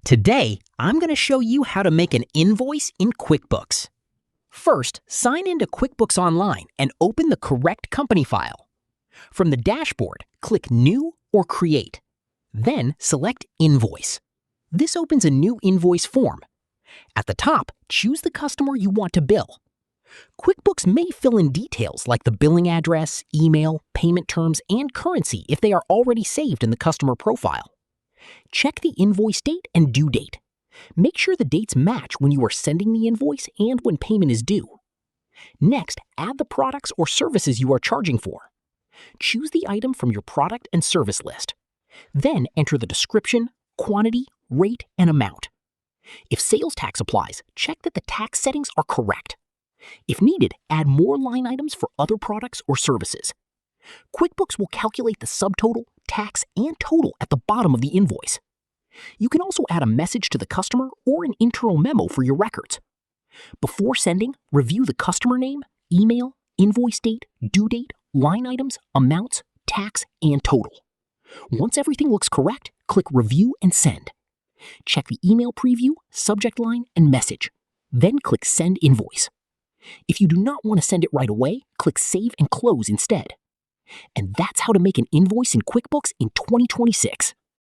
Today, I'm going to show you how to make an invoice in QuickBooks. First, sign into QuickBooks Online and open the correct company file. From the dashboard, click New or Create. Then select Invoice. This opens a new invoice form. At the top, choose the customer you want to bill. QuickBooks may fill in details like the billing address, email, payment terms, and currency if they are already saved in the customer profile. Check the invoice date and due date. Make sure the dates match when you are sending the invoice and when payment is due. Next, add the products or services you are charging for. Choose the item from your product and service list. Then enter the description, quantity, rate, and amount. If sales tax applies, check that the tax settings are correct. If needed, add more line items for other products or services. QuickBooks will calculate the subtotal, tax, and total at the bottom of the invoice. You can also add a message to the customer or an internal memo for your records. Before sending, review the customer name, email, invoice date, due date, line items, amounts, tax, and total. Once everything looks correct, click Review and Send. Check the email preview, subject line, and message. Then click Send Invoice. If you do not want to send it right away, click Save and Close instead. And that's how to make an invoice in QuickBooks in 2026.